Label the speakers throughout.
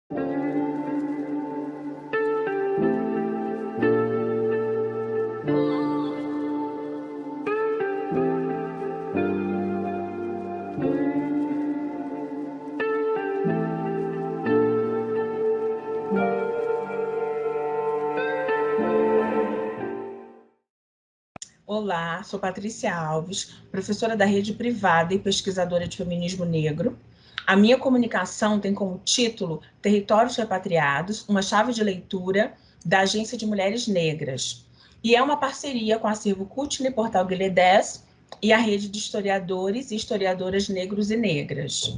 Speaker 1: Olá, sou Patrícia Alves, professora da rede privada e pesquisadora de feminismo negro. A minha comunicação tem como título Territórios Repatriados, uma chave de leitura da Agência de Mulheres Negras. E é uma parceria com o acervo Kutne Portal Guilherme 10 e a rede de historiadores e historiadoras negros e negras.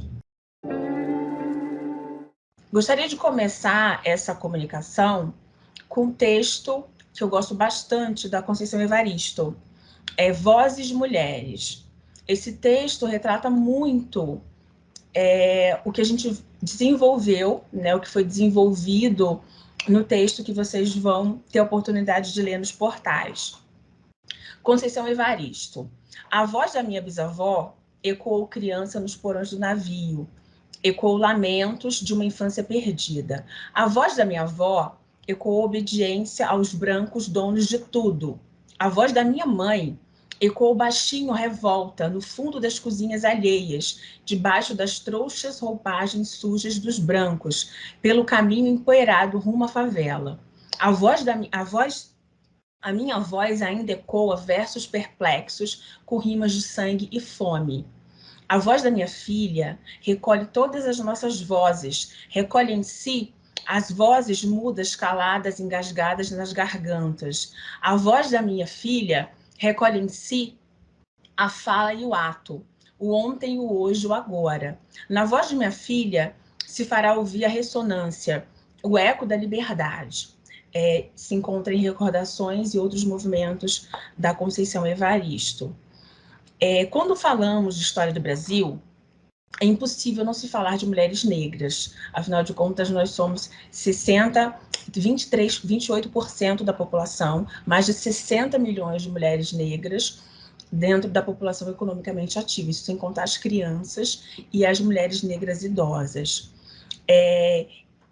Speaker 1: Gostaria de começar essa comunicação com um texto que eu gosto bastante, da Conceição Evaristo, Vozes de Mulheres. Esse texto retrata muito o que a gente desenvolveu, né, o que foi desenvolvido no texto que vocês vão ter a oportunidade de ler nos portais. Conceição Evaristo. A voz da minha bisavó ecoou criança nos porões do navio, ecoou lamentos de uma infância perdida. A voz da minha avó ecoou obediência aos brancos donos de tudo. A voz da minha mãe ecoou baixinho revolta no fundo das cozinhas alheias, debaixo das trouxas roupagens sujas dos brancos, pelo caminho empoeirado rumo à favela. A minha voz ainda ecoa versos perplexos com rimas de sangue e fome. A voz da minha filha recolhe todas as nossas vozes, recolhe em si as vozes mudas, caladas, engasgadas nas gargantas. A voz da minha filha recolhe em si a fala e o ato, o ontem, o hoje, o agora. Na voz de minha filha se fará ouvir a ressonância, o eco da liberdade. Se encontra em Recordações e outros movimentos da Conceição Evaristo. Quando falamos de história do Brasil, é impossível não se falar de mulheres negras. Afinal de contas, nós somos 28% da população, mais de 60 milhões de mulheres negras dentro da população economicamente ativa, isso sem contar as crianças e as mulheres negras idosas.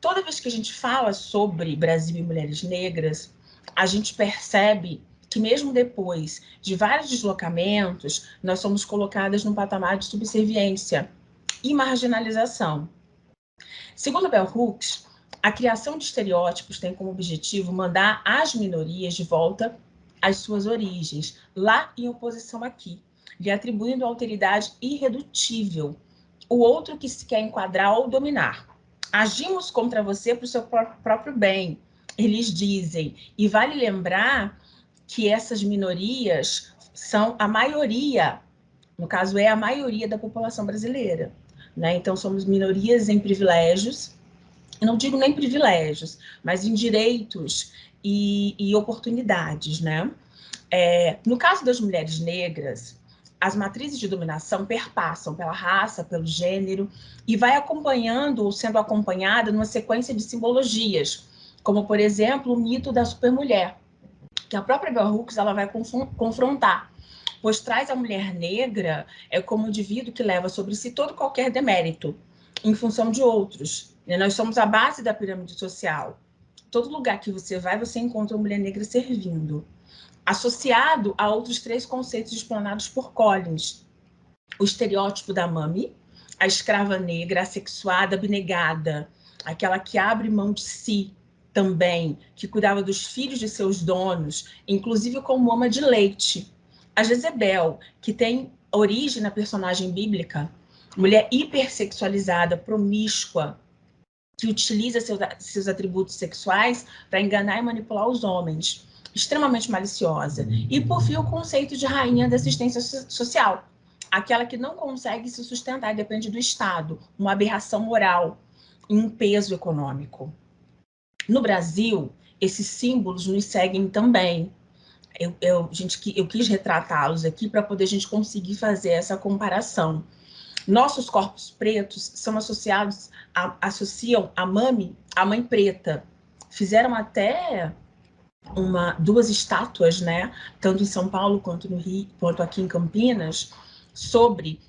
Speaker 1: Toda vez que a gente fala sobre Brasil e mulheres negras, a gente percebe que mesmo depois de vários deslocamentos, nós somos colocadas num patamar de subserviência e marginalização. Segundo Bell Hooks, a criação de estereótipos tem como objetivo mandar as minorias de volta às suas origens, lá em oposição aqui, lhe atribuindo alteridade irredutível, o outro que se quer enquadrar ou dominar. Agimos contra você para o seu próprio bem, eles dizem, e vale lembrar que essas minorias são a maioria, no caso é a maioria da população brasileira, né? Então somos minorias em privilégios, eu não digo nem privilégios, mas em direitos e oportunidades, né? No caso das mulheres negras, as matrizes de dominação perpassam pela raça, pelo gênero, e vai acompanhando ou sendo acompanhada numa sequência de simbologias, como, por exemplo, o mito da supermulher, que a própria Bell Hooks ela vai confrontar, pois traz a mulher negra como um indivíduo que leva sobre si todo qualquer demérito, em função de outros. Nós somos a base da pirâmide social. Todo lugar que você vai, você encontra uma mulher negra servindo. Associado a outros 3 conceitos explanados por Collins: o estereótipo da mami, a escrava negra, assexuada, abnegada, aquela que abre mão de si também, que cuidava dos filhos de seus donos, inclusive como ama de leite. A Jezebel, que tem origem na personagem bíblica, mulher hipersexualizada, promíscua, que utiliza seus atributos sexuais para enganar e manipular os homens, extremamente maliciosa. E, por fim, o conceito de rainha da assistência social, aquela que não consegue se sustentar e depende do Estado, uma aberração moral e um peso econômico. No Brasil, esses símbolos nos seguem também. Eu quis retratá-los aqui para poder a gente conseguir fazer essa comparação. Nossos corpos pretos são associam a mami à mãe preta. Fizeram até 2 estátuas, né, tanto em São Paulo quanto no Rio, quanto aqui em Campinas, sobre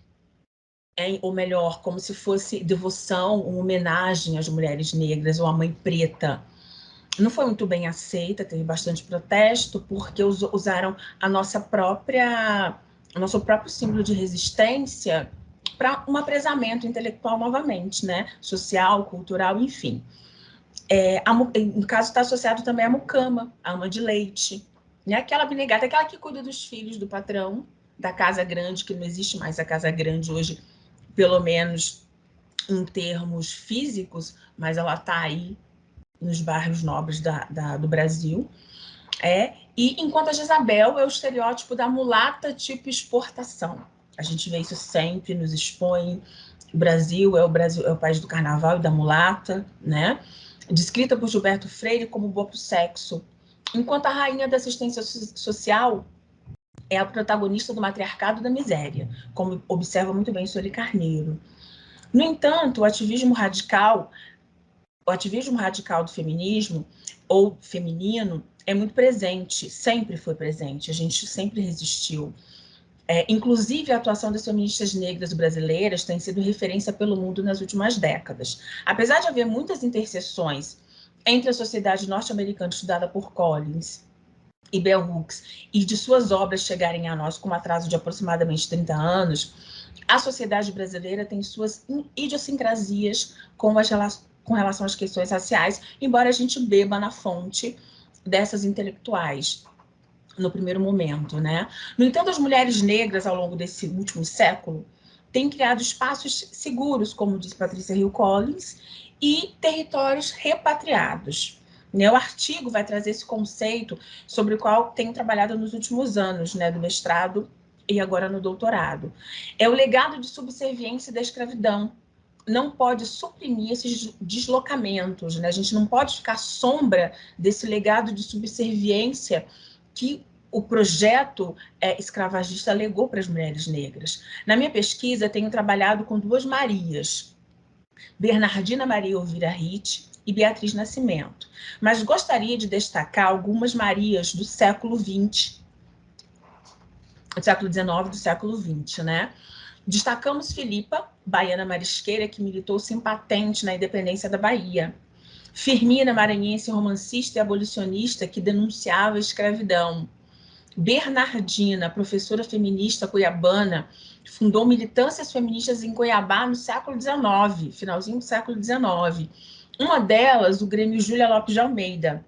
Speaker 1: ou melhor, como se fosse devoção, uma homenagem às mulheres negras ou à mãe preta. Não foi muito bem aceita, teve bastante protesto, porque usaram o nosso próprio símbolo de resistência para um apresamento intelectual novamente, né? Social, cultural, enfim. No caso, está associado também à mucama, a ama de leite, né? Aquela abnegada, aquela que cuida dos filhos do patrão, da casa grande, que não existe mais a casa grande hoje, pelo menos em termos físicos, mas ela está aí nos bairros nobres do Brasil. E enquanto a Jezabel é o estereótipo da mulata tipo exportação. A gente vê isso sempre, nos expõe. O Brasil é o país do carnaval e da mulata, né? Descrita por Gilberto Freire como boa para o sexo. Enquanto a rainha da assistência social é a protagonista do matriarcado da miséria, como observa muito bem Sueli Carneiro. No entanto, o ativismo radical do feminismo, ou feminino, é muito presente, sempre foi presente, a gente sempre resistiu. Inclusive, a atuação das feministas negras brasileiras tem sido referência pelo mundo nas últimas décadas. Apesar de haver muitas interseções entre a sociedade norte-americana estudada por Collins e Bell Hooks, e de suas obras chegarem a nós com um atraso de aproximadamente 30 anos, a sociedade brasileira tem suas idiosincrasias com relação às questões raciais, embora a gente beba na fonte dessas intelectuais no primeiro momento, né? No entanto, as mulheres negras, ao longo desse último século, têm criado espaços seguros, como diz Patrícia Hill Collins, e territórios repatriados. O artigo vai trazer esse conceito sobre o qual tenho trabalhado nos últimos anos, né, do mestrado e agora no doutorado. É o legado de subserviência da escravidão. Não pode suprimir esses deslocamentos, né? A gente não pode ficar à sombra desse legado de subserviência que o projeto escravagista legou para as mulheres negras. Na minha pesquisa, tenho trabalhado com duas Marias, Bernardina Maria Elvira Ritt e Beatriz Nascimento, mas gostaria de destacar algumas Marias do século XX, do século XIX, do século XX, né? Destacamos Filipa, baiana marisqueira, que militou sem patente na independência da Bahia. Firmina, maranhense, romancista e abolicionista, que denunciava a escravidão. Bernardina, professora feminista cuiabana, fundou militâncias feministas em Cuiabá no século XIX, finalzinho do século XIX. Uma delas, o Grêmio Júlia Lopes de Almeida,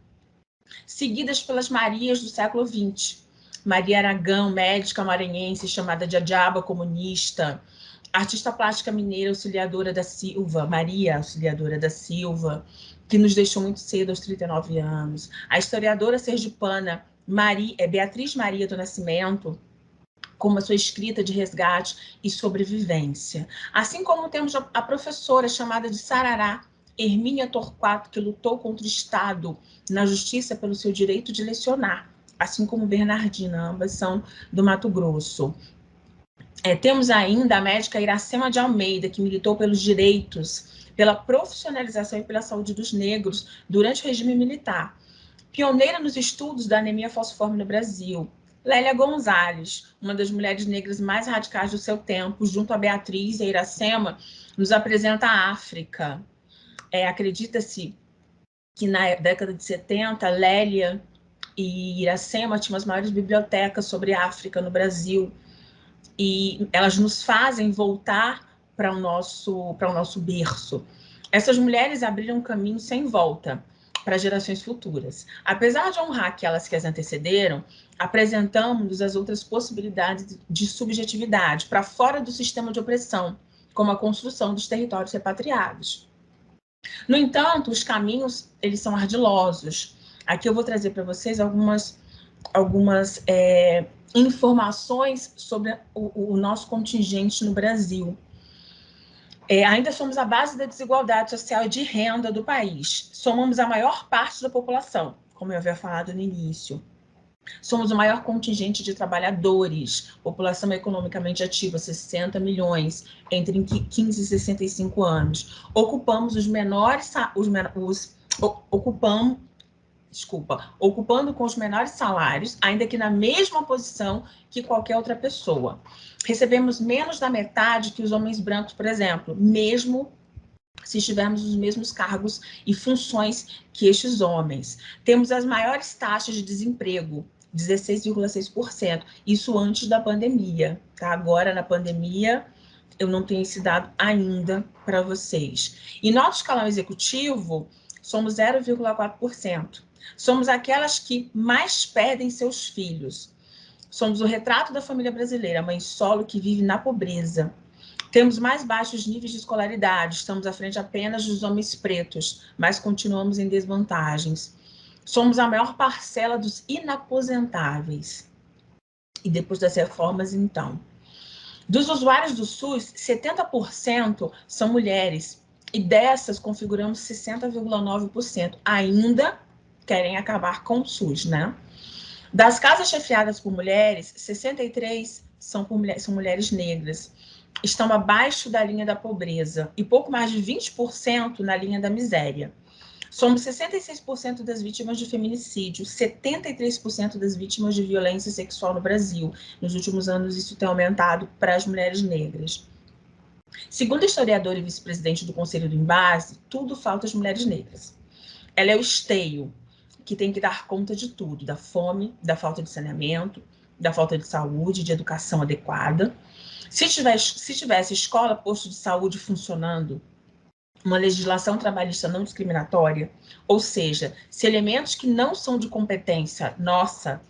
Speaker 1: seguidas pelas Marias do século XX. Maria Aragão, médica maranhense, chamada de a Diaba comunista. Artista plástica mineira, Auxiliadora da Silva, Maria Auxiliadora da Silva, que nos deixou muito cedo, aos 39 anos. A historiadora sergipana Beatriz Maria do Nascimento, com a sua escrita de resgate e sobrevivência. Assim como temos a professora chamada de Sarará, Hermínia Torquato, que lutou contra o Estado na justiça pelo seu direito de lecionar, assim como Bernardina, ambas são do Mato Grosso. Temos ainda a médica Iracema de Almeida, que militou pelos direitos, pela profissionalização e pela saúde dos negros durante o regime militar. Pioneira nos estudos da anemia falciforme no Brasil. Lélia Gonzalez, uma das mulheres negras mais radicais do seu tempo, junto a Beatriz e a Iracema, nos apresenta a África. Acredita-se que na década de 70, Lélia e Iracema tinham as maiores bibliotecas sobre a África no Brasil, e elas nos fazem voltar para o nosso berço. Essas mulheres abriram um caminho sem volta para gerações futuras. Apesar de honrar aquelas que as antecederam, apresentamos as outras possibilidades de subjetividade para fora do sistema de opressão, como a construção dos territórios repatriados. No entanto, os caminhos, eles são ardilosos. Aqui eu vou trazer para vocês algumas informações sobre o nosso contingente no Brasil. Ainda somos a base da desigualdade social e de renda do país. Somamos a maior parte da população, como eu havia falado no início. Somos o maior contingente de trabalhadores, população economicamente ativa, 60 milhões, entre 15 e 65 anos. Ocupamos ocupando com os menores salários, ainda que na mesma posição que qualquer outra pessoa. Recebemos menos da metade que os homens brancos, por exemplo, mesmo se tivermos os mesmos cargos e funções que estes homens. Temos as maiores taxas de desemprego, 16,6%, isso antes da pandemia, tá? Agora, na pandemia, eu não tenho esse dado ainda para vocês. E nosso escalão executivo, somos 0,4%. Somos aquelas que mais perdem seus filhos. Somos o retrato da família brasileira, mãe solo que vive na pobreza. Temos mais baixos níveis de escolaridade, estamos à frente apenas dos homens pretos, mas continuamos em desvantagens. Somos a maior parcela dos inaposentáveis. E depois das reformas, então. Dos usuários do SUS, 70% são mulheres, e dessas configuramos 60,9%. Ainda querem acabar com o SUS, né? Das casas chefiadas por mulheres, 63% são mulheres negras. Estão abaixo da linha da pobreza e pouco mais de 20% na linha da miséria. Somos 66% das vítimas de feminicídio, 73% das vítimas de violência sexual no Brasil. Nos últimos anos, isso tem aumentado para as mulheres negras. Segundo a historiadora e vice-presidente do Conselho do Embase, tudo falta às mulheres negras. Ela é o esteio que tem que dar conta de tudo, da fome, da falta de saneamento, da falta de saúde, de educação adequada. Se tivesse escola, posto de saúde funcionando, uma legislação trabalhista não discriminatória, ou seja, se elementos que não são de competência nossa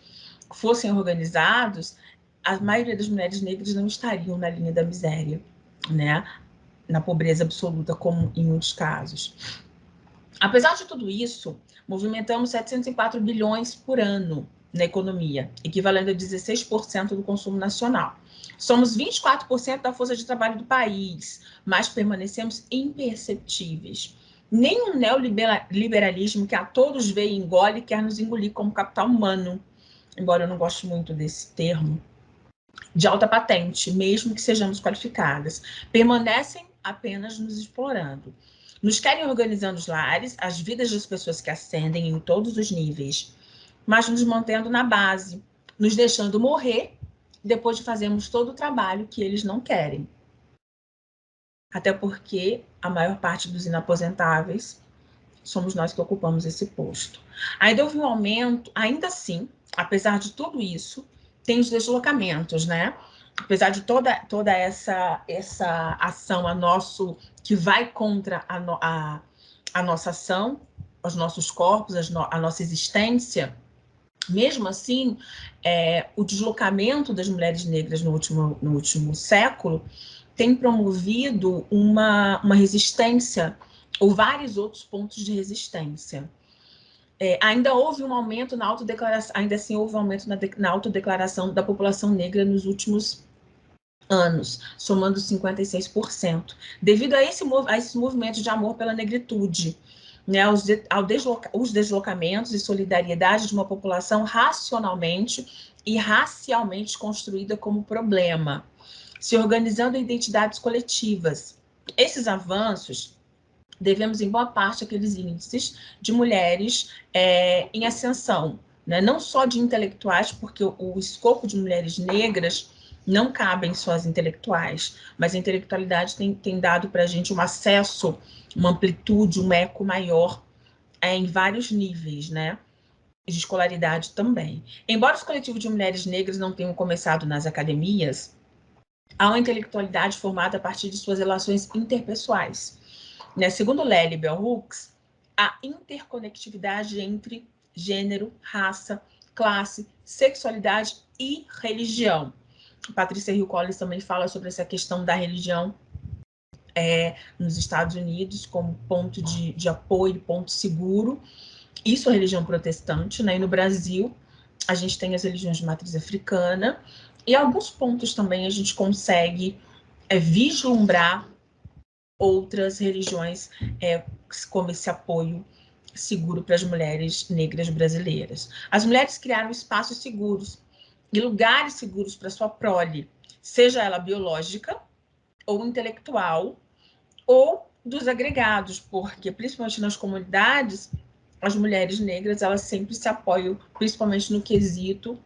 Speaker 1: fossem organizados, a maioria das mulheres negras não estariam na linha da miséria, né? Na pobreza absoluta, como em muitos casos. Apesar de tudo isso, movimentamos 704 bilhões por ano na economia, equivalendo a 16% do consumo nacional. Somos 24% da força de trabalho do país, mas permanecemos imperceptíveis. Nenhum neoliberalismo que a todos vê e engole quer nos engolir como capital humano, embora eu não goste muito desse termo, de alta patente, mesmo que sejamos qualificadas, permanecem apenas nos explorando. Nos querem organizando os lares, as vidas das pessoas que ascendem em todos os níveis, mas nos mantendo na base, nos deixando morrer depois de fazermos todo o trabalho que eles não querem. Até porque a maior parte dos inaposentáveis somos nós que ocupamos esse posto. Ainda houve um aumento, ainda assim, apesar de tudo isso, tem os deslocamentos, né? Apesar de toda essa ação que vai contra a nossa ação, os nossos corpos, a nossa existência, mesmo assim, o deslocamento das mulheres negras no último século tem promovido uma resistência, ou vários outros pontos de resistência. Ainda houve um aumento na autodeclaração, ainda assim houve um aumento na autodeclaração da população negra nos últimos anos, somando 56%, devido a esses movimentos de amor pela negritude, né, os deslocamentos e solidariedade de uma população racionalmente e racialmente construída como problema, se organizando em identidades coletivas. Esses avanços devemos, em boa parte, àqueles índices de mulheres em ascensão, né? Não só de intelectuais, porque o escopo de mulheres negras não cabem só as intelectuais, mas a intelectualidade tem dado para a gente um acesso, uma amplitude, um eco maior em vários níveis, né? De escolaridade também. Embora os coletivos de mulheres negras não tenham começado nas academias, há uma intelectualidade formada a partir de suas relações interpessoais. Né? Segundo Lélia Bell Hooks, a interconectividade entre gênero, raça, classe, sexualidade e religião. Patrícia Hill Collins também fala sobre essa questão da religião nos Estados Unidos como ponto de apoio, ponto seguro. Isso é a religião protestante, né? E no Brasil, a gente tem as religiões de matriz africana, e alguns pontos também a gente consegue vislumbrar outras religiões como esse apoio seguro para as mulheres negras brasileiras. As mulheres criaram espaços seguros e lugares seguros para sua prole, seja ela biológica ou intelectual, ou dos agregados, porque principalmente nas comunidades as mulheres negras, elas sempre se apoiam, principalmente no quesito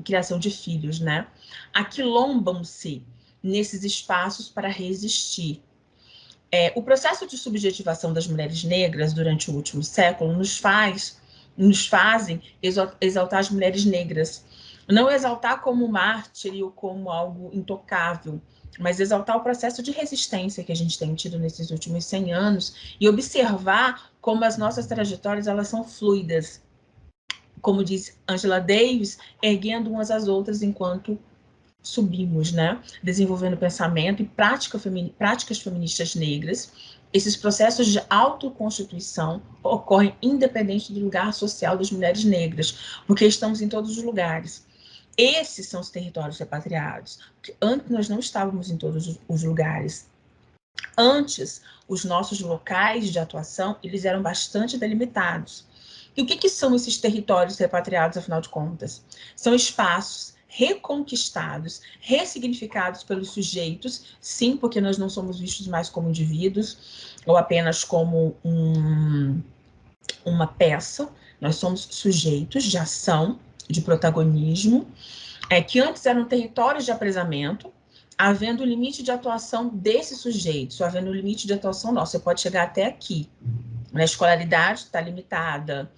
Speaker 1: criação de filhos, né? Aquilombam-se nesses espaços para resistir. O processo de subjetivação das mulheres negras durante o último século nos fazem exaltar as mulheres negras. Não exaltar como mártir ou como algo intocável, mas exaltar o processo de resistência que a gente tem tido nesses últimos 100 anos e observar como as nossas trajetórias elas são fluidas. Como diz Angela Davis, erguendo umas às outras enquanto subimos, né? Desenvolvendo pensamento e práticas feministas negras. Esses processos de autoconstituição ocorrem independente do lugar social das mulheres negras, porque estamos em todos os lugares. Esses são os territórios repatriados, porque antes nós não estávamos em todos os lugares. Antes, os nossos locais de atuação, eles eram bastante delimitados. E o que são esses territórios repatriados, afinal de contas? São espaços reconquistados, ressignificados pelos sujeitos, sim, porque nós não somos vistos mais como indivíduos, ou apenas como uma peça, nós somos sujeitos de ação, de protagonismo, que antes eram territórios de apresamento, havendo limite de atuação desses sujeitos, havendo limite de atuação nossa, você pode chegar até aqui. A escolaridade está limitada,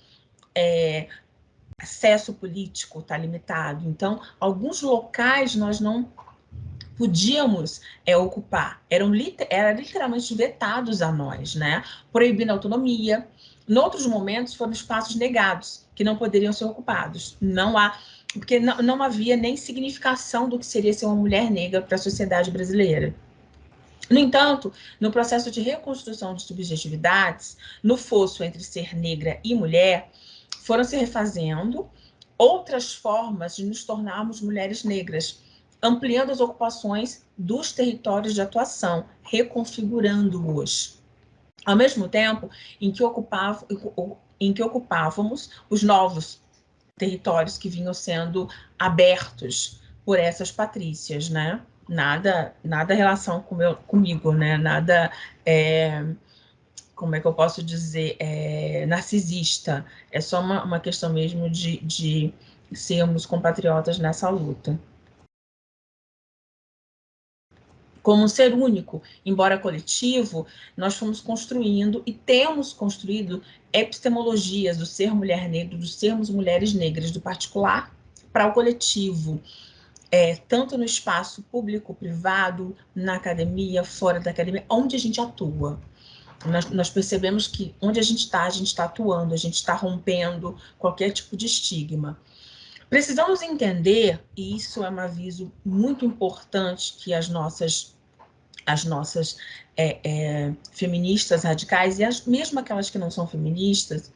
Speaker 1: acesso político está limitado. Então, alguns locais nós não podíamos ocupar, eram literalmente vetados a nós, né? Proibindo a autonomia. Em outros momentos, foram espaços negados, que não poderiam ser ocupados. Porque não havia nem significação do que seria ser uma mulher negra para a sociedade brasileira. No entanto, no processo de reconstrução de subjetividades, no fosso entre ser negra e mulher, foram se refazendo outras formas de nos tornarmos mulheres negras, ampliando as ocupações dos territórios de atuação, reconfigurando-os. Ao mesmo tempo em que ocupávamos os novos territórios que vinham sendo abertos por essas patrícias, né? Nada relação comigo, né? Nada, como é que eu posso dizer, narcisista. É só uma questão mesmo de sermos compatriotas nessa luta. Como um ser único, embora coletivo, nós fomos construindo e temos construído epistemologias do ser mulher negra, do sermos mulheres negras, do particular para o coletivo, tanto no espaço público, privado, na academia, fora da academia, onde a gente atua. Nós percebemos que onde a gente está atuando, a gente está rompendo qualquer tipo de estigma. Precisamos entender, e isso é um aviso muito importante que as nossas feministas radicais, e mesmo aquelas que não são feministas,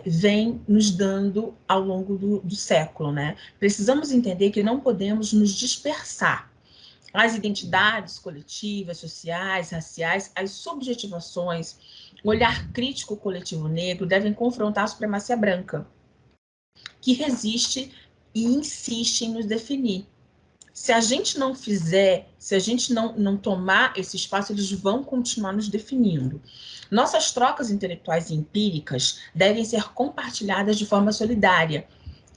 Speaker 1: vêm nos dando ao longo do século, né? Precisamos entender que não podemos nos dispersar. As identidades coletivas, sociais, raciais, as subjetivações, o olhar crítico coletivo negro devem confrontar a supremacia branca, que resiste e insiste em nos definir. Se a gente não fizer, se a gente não tomar esse espaço, eles vão continuar nos definindo. Nossas trocas intelectuais e empíricas devem ser compartilhadas de forma solidária,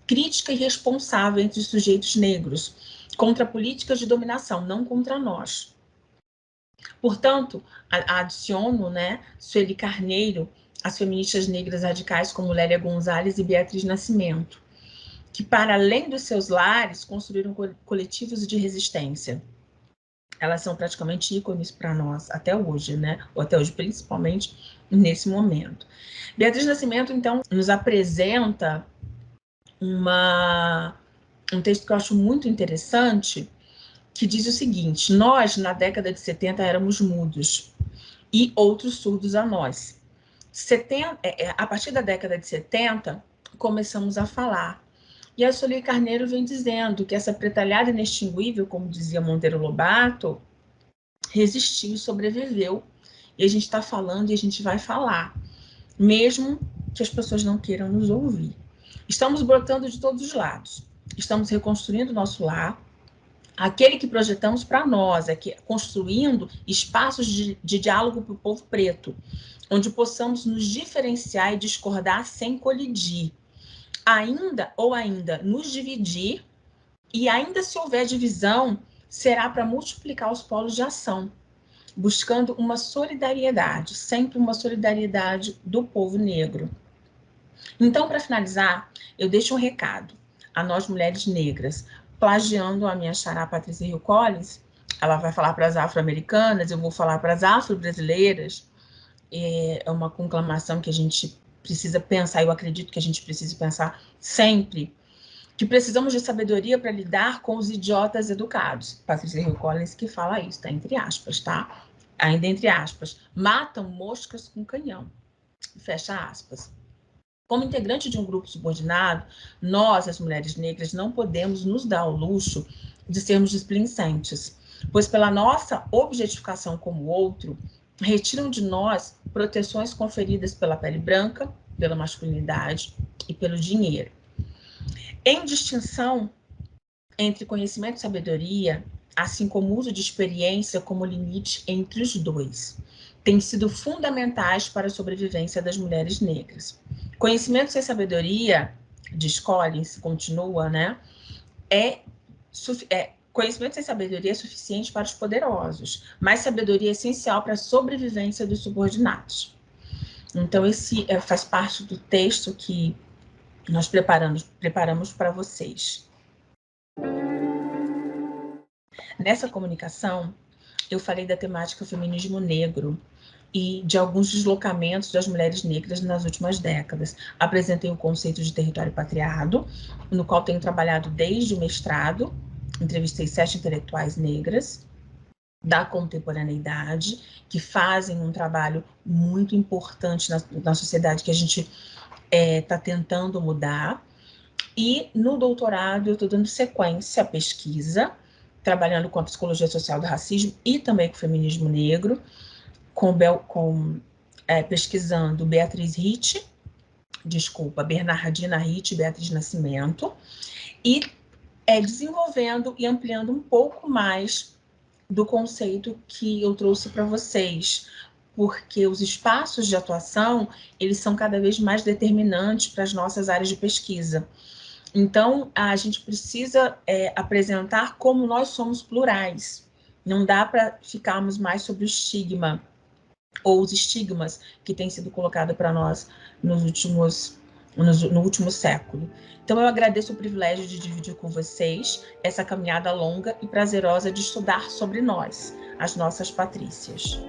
Speaker 1: crítica e responsável entre os sujeitos negros, contra políticas de dominação, não contra nós. Portanto, adiciono, né, Sueli Carneiro, as feministas negras radicais como Lélia Gonzalez e Beatriz Nascimento, que, para além dos seus lares, construíram coletivos de resistência. Elas são praticamente ícones para nós, até hoje, né? Ou até hoje, principalmente nesse momento. Beatriz Nascimento, então, nos apresenta um texto que eu acho muito interessante, que diz o seguinte: nós, na década de 70, éramos mudos, e outros surdos a nós. A partir da década de 70, começamos a falar. E a Sueli Carneiro vem dizendo que essa pretalhada inextinguível, como dizia Monteiro Lobato, resistiu e sobreviveu. E a gente está falando e a gente vai falar, mesmo que as pessoas não queiram nos ouvir. Estamos brotando de todos os lados. Estamos reconstruindo o nosso lar, aquele que projetamos para nós, construindo espaços de diálogo para o povo preto, onde possamos nos diferenciar e discordar sem colidir. Ainda nos dividir, e ainda se houver divisão, será para multiplicar os polos de ação, buscando uma solidariedade, sempre uma solidariedade do povo negro. Então, para finalizar, eu deixo um recado a nós mulheres negras, plagiando a minha xará Patrícia Hill Collins. Ela vai falar para as afro-americanas, eu vou falar para as afro-brasileiras. É uma conclamação que a gente precisa pensar, eu acredito que a gente precisa pensar sempre, que precisamos de sabedoria para lidar com os idiotas educados. Patrícia Hill Collins que fala isso, tá? Entre aspas, tá? Ainda entre aspas. Matam moscas com canhão. Fecha aspas. Como integrante de um grupo subordinado, nós, as mulheres negras, não podemos nos dar o luxo de sermos displicentes, pois pela nossa objetificação como outro, retiram de nós proteções conferidas pela pele branca, pela masculinidade e pelo dinheiro. Em distinção entre conhecimento e sabedoria, assim como o uso de experiência como limite entre os dois, têm sido fundamentais para a sobrevivência das mulheres negras. Conhecimento sem sabedoria, diz Collins, continua, né? Conhecimento sem sabedoria é suficiente para os poderosos, mas sabedoria é essencial para a sobrevivência dos subordinados. Então, esse faz parte do texto que nós preparamos para vocês. Nessa comunicação, eu falei da temática feminismo negro e de alguns deslocamentos das mulheres negras nas últimas décadas. Apresentei o conceito de território patriado, no qual tenho trabalhado desde o mestrado, entrevistei 7 intelectuais negras da contemporaneidade, que fazem um trabalho muito importante na sociedade que a gente está tentando mudar. E no doutorado eu estou dando sequência à pesquisa, trabalhando com a psicologia social do racismo e também com o feminismo negro, pesquisando Bernardina Ricci e Beatriz Nascimento, e desenvolvendo e ampliando um pouco mais do conceito que eu trouxe para vocês, porque os espaços de atuação, eles são cada vez mais determinantes para as nossas áreas de pesquisa. Então, a gente precisa apresentar como nós somos plurais. Não dá para ficarmos mais sobre o estigma, ou os estigmas que têm sido colocados para nós no último século. Então, eu agradeço o privilégio de dividir com vocês essa caminhada longa e prazerosa de estudar sobre nós, as nossas Patrícias.